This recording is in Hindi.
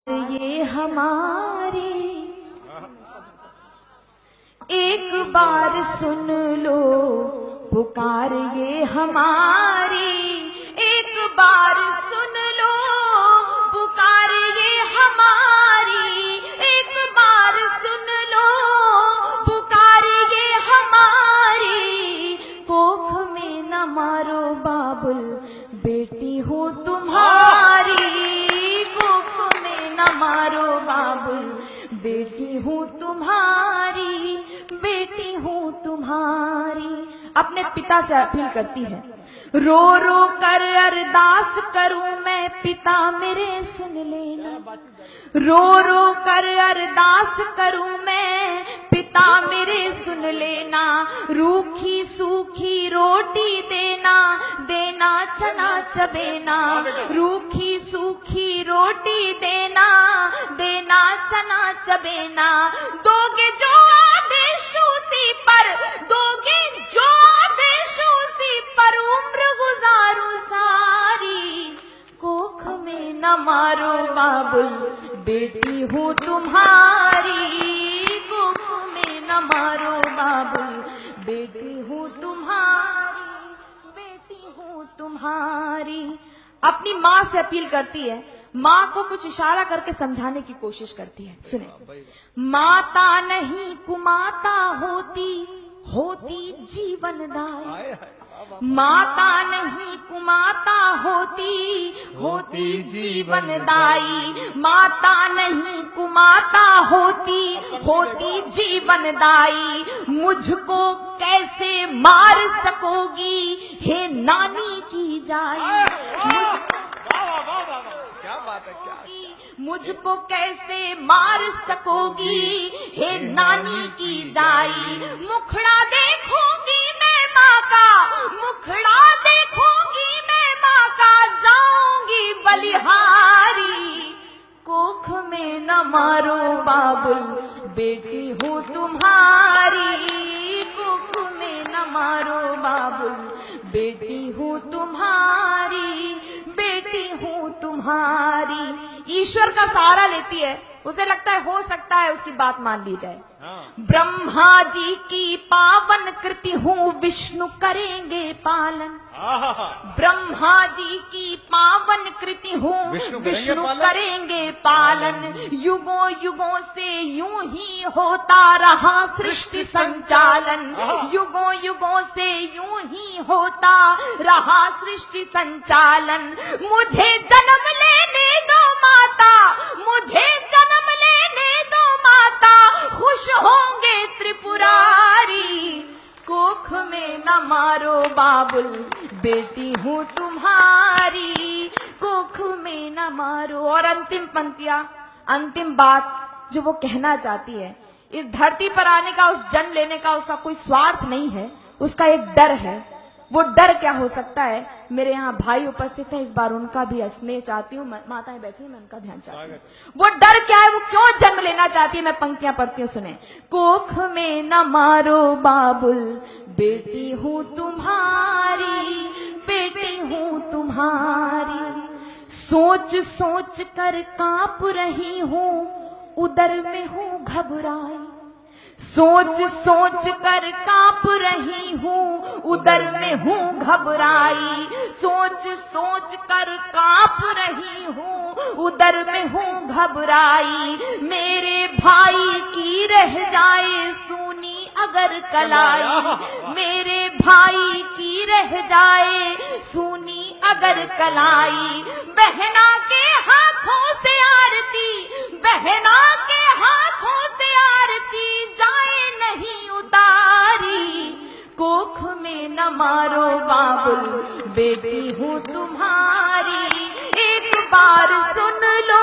ये हमारी एक बार सुन लो पुकार, ये हमारी एक बार सुन लो पुकार, ये हमारी एक बार सुन लो पुकार, ये हमारी। कोख में न मारो बाबुल बेटी हूँ तुम्हारी, कोख में न मारो बाबुल बेटी हूँ तुम्हारी, बेटी हूँ तुम्हारी। अपने पिता से अपील करती है, रो रो कर अरदास करूं मैं पिता मेरे सुन लेना, रो रो कर अरदास करूं मैं पिता मेरे सुन लेना। रूखी सूखी रोटी देना, देना चना चबेना, रूखी सूखी रोटी देना, देना चना चबेना। दोगे जो आदेश उसी पर, दोगे जो आदेश उसी पर उम्र गुजारूं सारी। कोख में न मारो बाबुल बेटी हूँ तुम्हारी, कोख में न मारो बाबुल बेटी हूँ तुम्हारी, बेटी हूँ तुम्हारी। अपनी माँ से अपील करती है, माँ को कुछ इशारा करके समझाने की कोशिश करती है। सुने, माता नहीं कुमाता होती, होती जीवनदायी। माता नहीं कुमाता होती, होती जीवनदायी। माता नहीं कुमाता होती, होती जीवनदायी। मुझको कैसे मार सकोगी हे नानी की जाई, क्या बात है, क्या मुझको कैसे मार सकोगी हे नानी की जाई। मुखड़ा देखूंगी मैं माँ का, मुखड़ा देखूंगी मैं माँ का, जाऊंगी बलिहारी। कोख में न मारो बाबुल बेटी हूँ तुम्हारी, कोख में न मारो बाबुल बेटी हूँ तुम्हारी, बेटी हूँ तुम्हारी। ईश्वर का सहारा लेती है, उसे लगता है हो सकता है उसकी बात मान ली जाए। ब्रह्मा जी की पावन कृति हूँ विष्णु करेंगे पालन, ब्रह्मा जी की पावन कृति हूँ विष्णु करेंगे पालन। युगों युगों से यूं ही होता रहा सृष्टि संचालन, युगों युगों से यूं ही होता रहा सृष्टि संचालन। मुझे जन्म लेने दो माता, मुझे जन्म लेने दो माता, खुश होंगे त्रिपुरारी। कोख में न मारो बाबुल बेटी हूँ तुम्हारी, कोख में न मारो। और अंतिम पंक्तियां, अंतिम बात जो वो कहना चाहती है, इस धरती पर आने का, उस जन्म लेने का उसका कोई स्वार्थ नहीं है, उसका एक डर है। वो डर क्या हो सकता है? मेरे यहाँ भाई उपस्थित हैं, इस बार उनका भी स्नेह चाहती हूँ, माताएं बैठी हैं, मैं उनका ध्यान चाहती हूँ। वो डर क्या है, वो क्यों जन्म लेना चाहती है? मैं पंक्तियां पढ़ती हूँ, सुने। कोख में न मारो बाबुल बेटी हूँ तुम्हारी, बेटी हूँ तुम्हारी। सोच सोच कर कांप रही हूँ, उदर में हूँ घबराई। सोच सोच कर कांप रही हूँ, उदर में हूँ घबराई। सोच सोच कर कांप रही हूँ, उदर में हूँ घबराई। मेरे भाई की रह जाए सूनी अगर कलाई, मेरे भाई की रह जाए सूनी अगर कलाई। बहना के हाथों से आरती, बहना के हाथों से आरती जाए नहीं उतारी। कोख में न मारो बाबुल बेटी हूँ तुम्हारी, एक बार सुन लो